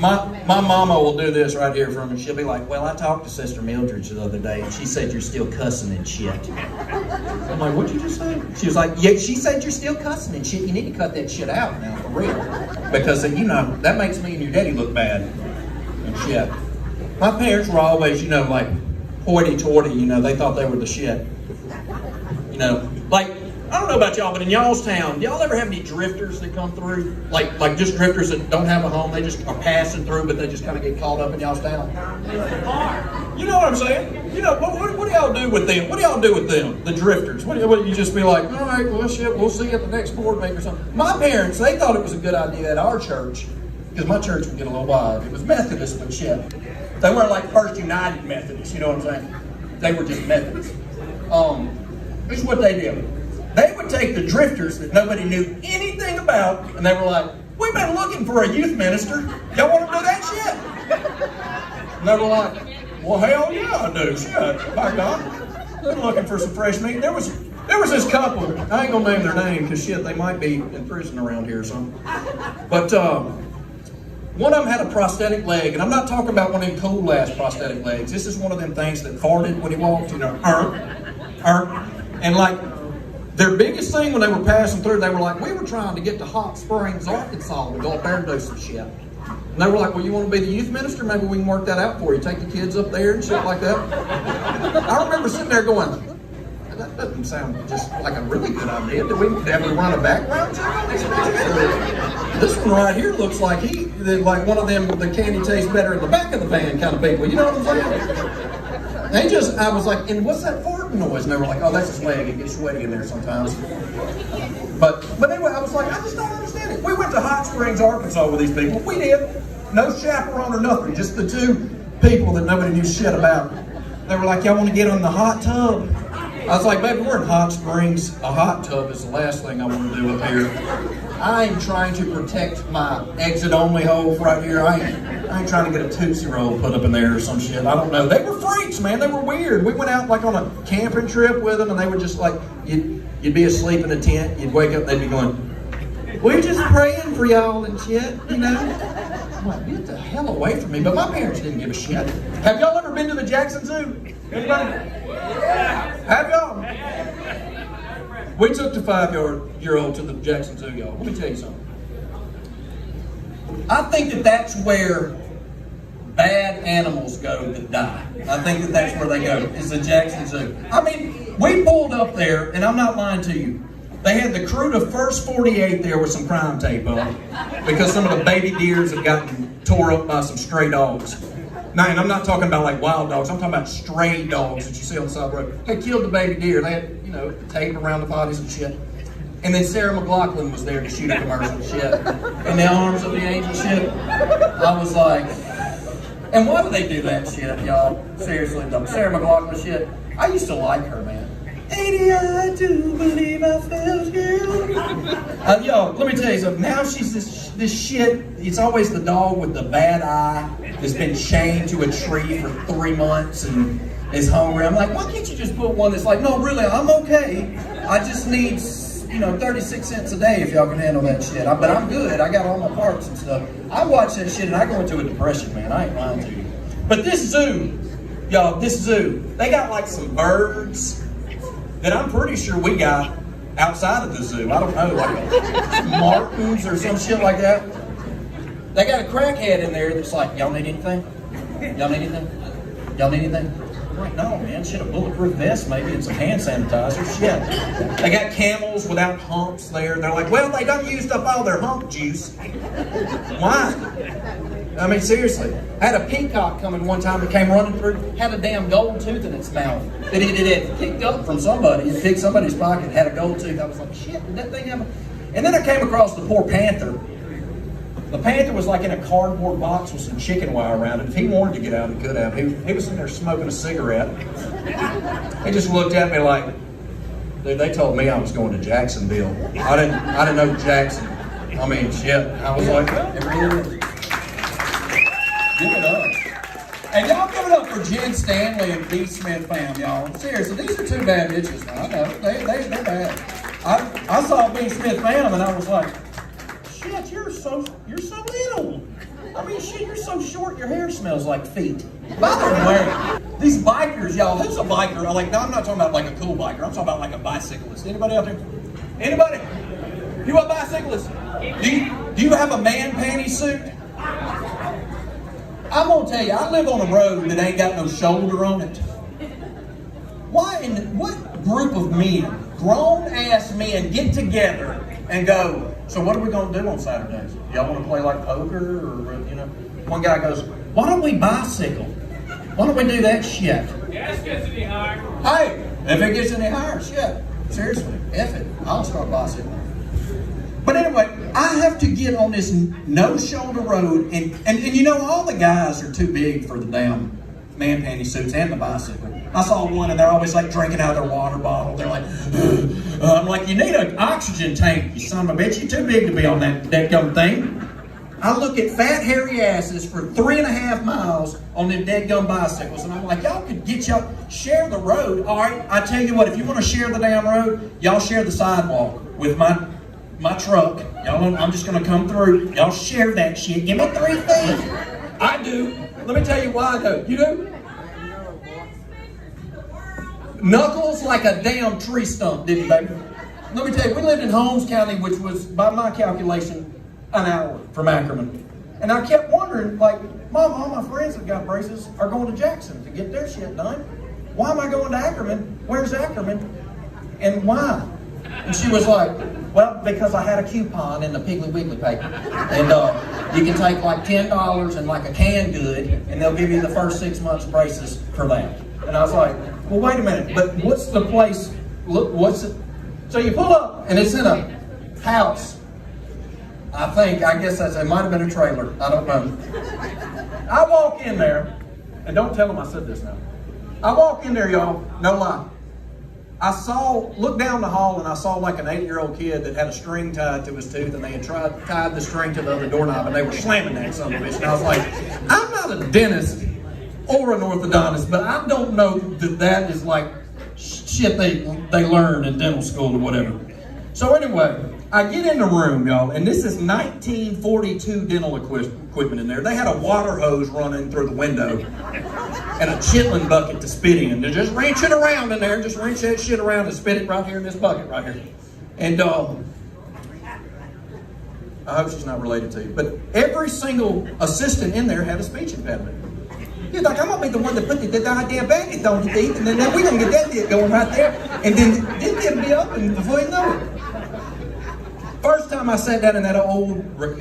My mama will do this right here for me. She'll be like, well, I talked to Sister Mildred the other day, and she said you're still cussing and shit. I'm like, what'd you just say? She was like, yeah, she said you're still cussing and shit. You need to cut that shit out now, for real. Because, you know, that makes me and your daddy look bad and shit. My parents were always, you know, like, hoity-toity, you know, they thought they were the shit. You know, like, I don't know about y'all, but in y'all's town, y'all ever have any drifters that come through? Like just drifters that don't have a home, they just are passing through, but they just kind of get caught up in y'all's town? You know what I'm saying? You know, what do y'all do with them? What do y'all do with them, the drifters? What do you just be like, all right, well, shit, we'll see you at the next board meeting or something? My parents, they thought it was a good idea at our church, because my church would get a little wild. It was Methodist, but shit. They weren't like First United Methodists, you know what I'm saying? They were just Methodists. This is what they did. They would take the drifters that nobody knew anything about, and they were like, we've been looking for a youth minister. Y'all want to do that shit? And they were like, well, hell yeah, I do. Shit, by God. They're looking for some fresh meat. There was this couple. I ain't going to name their name because, shit, they might be in prison around here or something. But one of them had a prosthetic leg, and I'm not talking about one of them cool-ass prosthetic legs. This is one of them things that farted when he walked, you know, and like, their biggest thing when they were passing through, they were like, we were trying to get to Hot Springs, Arkansas, and go up there and do some shit. And they were like, well, you want to be the youth minister? Maybe we can work that out for you. Take the kids up there and shit like that. I remember sitting there going, that doesn't sound just like a really good idea. Have we run a background check on these bitches? This one right here looks like like one of them, the candy tastes better in the back of the van kind of people. You know what I'm saying? I was like, and what's that farting noise? And they were like, oh, that's his leg. It gets sweaty in there sometimes. But anyway, I was like, I just don't understand it. We went to Hot Springs, Arkansas with these people. We did. No chaperone or nothing. Just the two people that nobody knew shit about. They were like, y'all want to get on the hot tub? I was like, baby, we're in Hot Springs. A hot tub is the last thing I want to do up here. I am trying to protect my exit-only hole right here. I ain't trying to get a Tootsie Roll put up in there or some shit. I don't know. They were freaks, man. They were weird. We went out like on a camping trip with them, and they were just like, you'd be asleep in a tent. You'd wake up, they'd be going, we're just praying for y'all and shit, you know? I'm like, get the hell away from me. But my parents didn't give a shit. Have y'all ever been to the Jackson Zoo? Anybody? Have y'all? We took the 5-year-old to the Jackson Zoo, y'all. Let me tell you something. I think that's where bad animals go that die. I think that's where they go, is the Jackson Zoo. I mean, we pulled up there, and I'm not lying to you. They had the crew to First 48 there with some crime tape on because some of the baby deers had gotten tore up by some stray dogs. Now, and I'm not talking about like wild dogs. I'm talking about stray dogs that you see on the side of the road. They killed the baby deer. They had, you know, tape around the bodies and shit. And then Sarah McLachlan was there to shoot a commercial and shit. In the arms of the angel shit. I was like, and why do they do that shit, y'all? Seriously, though. Sarah McLachlan shit. I used to like her, man. 80, I do believe I felt you. Yo, let me tell you something. Now she's this shit. It's always the dog with the bad eye that's been chained to a tree for 3 months and is hungry. I'm like, why can't you just put one that's like, no, really, I'm okay. I just need, 36 cents a day if y'all can handle that shit. But I'm good. I got all my parts and stuff. I watch that shit and I go into a depression, man. I ain't lying to you. But this zoo, y'all, they got like some birds that I'm pretty sure we got outside of the zoo. I don't know, like martins or some shit like that. They got a crackhead in there that's like, y'all need anything? Y'all need anything? Y'all need anything? I'm like, no, man, shit, a bulletproof vest maybe and some hand sanitizer, shit. They got camels without humps there. They're like, well, they done used up all their hump juice. Why? I mean, seriously. I had a peacock come in one time that came running through, had a damn gold tooth in its mouth that it had picked up from somebody. It picked somebody's pocket, had a gold tooth. I was like, shit, did that thing have a... And then I came across the poor panther. The panther was like in a cardboard box with some chicken wire around it. If he wanted to get out, he could have. He was sitting there smoking a cigarette. He just looked at me like, dude, they told me I was going to Jacksonville. I didn't know Jackson. I mean, shit. I was like, it really is. Give it up. And y'all give it up for Jen Stanley and B. Smith fam, y'all. Seriously, these are two bad bitches. I know. They're bad. I saw B. Smith fam and I was like, shit, you're so little. I mean, shit, you're so short, your hair smells like feet. By the way, these bikers, y'all, who's a biker? Like, no, I'm not talking about like a cool biker. I'm talking about like a bicyclist. Anybody out there? Anybody? You a bicyclist? Do you have a man panty suit? I'm gonna tell you, I live on a road that ain't got no shoulder on it. What group of men, grown-ass men, get together and go, so what are we gonna do on Saturdays? Y'all wanna play like poker or, you know? One guy goes, why don't we bicycle? Why don't we do that shit? Gas gets any higher. Hey, if it gets any higher, shit. Seriously, F it. I'll start bicycling. But anyway, I have to get on this no-shoulder road, and you know, all the guys are too big for the damn man panty suits and the bicycle. I saw one, and they're always like drinking out of their water bottle. They're like, I'm like, you need an oxygen tank, you son of a bitch. You're too big to be on that dumb thing. I look at fat, hairy asses for 3.5 miles on them dead gum bicycles, and I'm like, y'all could share the road. All right, I tell you what, if you want to share the damn road, y'all share the sidewalk with my truck. Y'all, I'm just gonna come through. Y'all share that shit. Give me 3 feet. I do. Let me tell you why I do. You do? Knuckles like a damn tree stump, didn't you, baby? Let me tell you, we lived in Holmes County, which was, by my calculation, an hour from Ackerman. And I kept wondering, like, Mom, all my friends that got braces are going to Jackson to get their shit done. Why am I going to Ackerman? Where's Ackerman? And why? And she was like, well, because I had a coupon in the Piggly Wiggly paper. And you can take like $10 and like a canned good, and they'll give you the first 6 months braces for that. And I was like, well, wait a minute, but what's the place? Look, what's it? So you pull up, and it's in a house. I guess it might have been a trailer. I don't know. I walk in there, and don't tell them I said this now. I walk in there, y'all, no lie. Looked down the hall, and I saw like an 8-year-old kid that had a string tied to his tooth, and they had tied the string to the other doorknob, and they were slamming that son of a bitch. And I was like, I'm not a dentist or an orthodontist, but I don't know that is like shit they learn in dental school or whatever. So anyway, I get in the room, y'all, and this is 1942 dental equipment in there. They had a water hose running through the window and a chitlin bucket to spit in. They just wrench it around in there, just wrench that shit around and spit it right here in this bucket right here. And I hope she's not related to you, but every single assistant in there had a speech impediment. He's like, I'm gonna be the one that put the goddamn bandit on your teeth, and then we're gonna get that shit going right there, and then this will be up and before you know it. First time I sat down in that it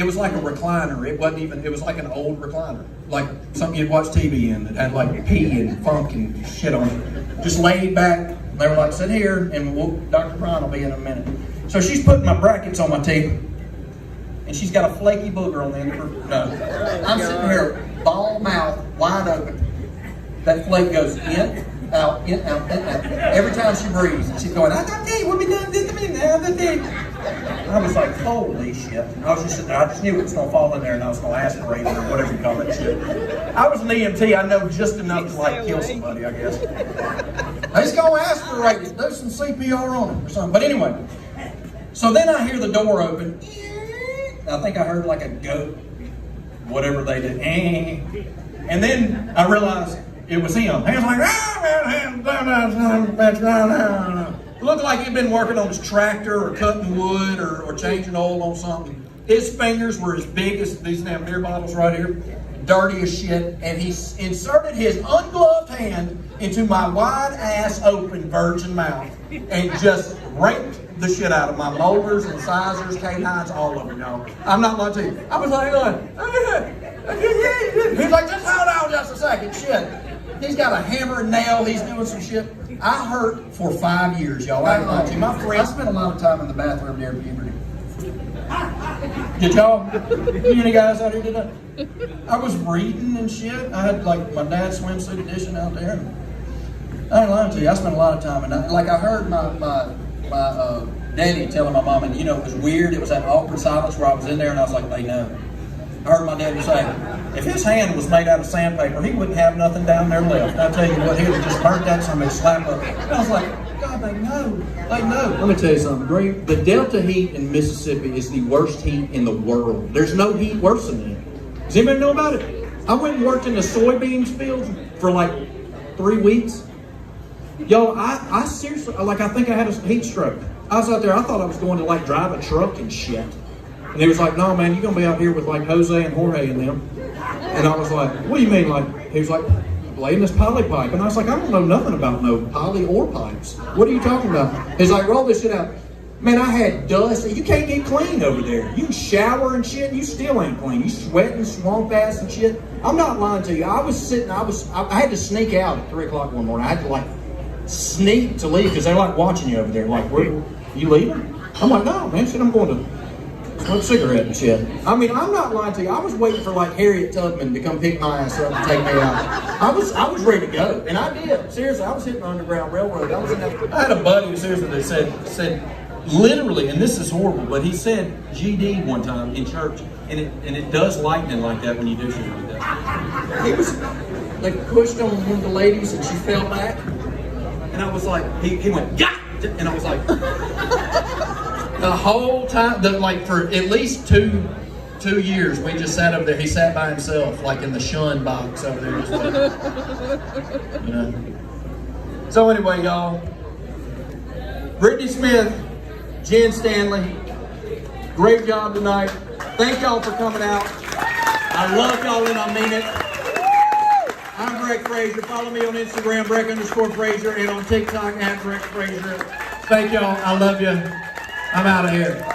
was like a recliner. It was like an old recliner. Like something you'd watch TV in that had like pee and funk and shit on it. Just laid back. They were like, sit here, and Dr. Brown will be in a minute. So she's putting my brackets on my teeth, and she's got a flaky booger on the end of her nose. I'm sitting here, ball mouth, wide open. That flake goes in, out, in, out, in, out. Every time she breathes, and she's going, I got to we'll be done this minute now, I was like, holy shit. I was just sitting there, I just knew it was going to fall in there, and I was going to aspirate it, or whatever you call that shit. I was an EMT, I know just enough to like kill somebody, I guess. I just go aspirate it, do some CPR on it or something. But anyway, so then I hear the door open. I think I heard like a goat, whatever they did. And then I realized it was him. He was like, it looked like he'd been working on his tractor or cutting wood or changing oil on something. His fingers were as big as these damn beer bottles right here, dirty as shit, and he inserted his ungloved hand into my wide-ass open virgin mouth and just raped the shit out of my molars, incisors, canines, all of them, y'all. I'm not lying to you. I was like, he's like, just hold on just a second, shit. He's got a hammer and nail, he's doing some shit. I hurt for 5 years, y'all. I ain't lying to you. My friend, I spent a lot of time in the bathroom during puberty. Did y'all? Any guys out here did that? I was reading and shit. I had like my dad's swimsuit edition out there. I ain't lying to you. I spent a lot of time, and I heard my daddy telling my mom, and you know, it was weird. It was that awkward silence where I was in there, and I was like, they know. I heard my daddy say, if his hand was made out of sandpaper, he wouldn't have nothing down there left. I'll tell you what, he would just burnt that somebody slap up. And I was like, God, they know. They know. Let me tell you something. The Delta heat in Mississippi is the worst heat in the world. There's no heat worse than it. Does anybody know about it? I went and worked in the soybeans field for like 3 weeks. Yo, I seriously, like, I think I had a heat stroke. I was out there, I thought I was going to like drive a truck and shit. And he was like, no man, you're going to be out here with like Jose and Jorge and them. And I was like, what do you mean? Like, he was like, laying this poly pipe. And I was like, I don't know nothing about no poly or pipes. What are you talking about? He's like, roll this shit out. Man, I had dust. You can't get clean over there. You can shower and shit, and you still ain't clean. You sweating, swamp ass and shit. I'm not lying to you. I was sitting, I had to sneak out at 3 o'clock one morning. I had to like sneak to leave because they're like watching you over there. Like, where you leaving? I'm like, no, man, shit, I'm going to smoke a cigarette and shit. I mean, I'm not lying to you. I was waiting for like Harriet Tubman to come pick my ass up and take me out. I was ready to go, and I did. Seriously, I was hitting the Underground Railroad. I had a buddy who seriously that said literally, and this is horrible, but he said GD one time in church, and it does lightning like that when you do shit like that. He was like pushed on one of the ladies, and she fell back, and I was like, he went gah, and I was like. The whole time, like for at least two years, we just sat over there. He sat by himself, like in the shun box over there. You know? So anyway, y'all, Brittany Smith, Jen Stanley, great job tonight. Thank y'all for coming out. I love y'all and I mean it. I'm Breck Frazure. Follow me on Instagram, Breck_Frazure, and on TikTok @Breck Frazure. Thank y'all. I love you. I'm out of here.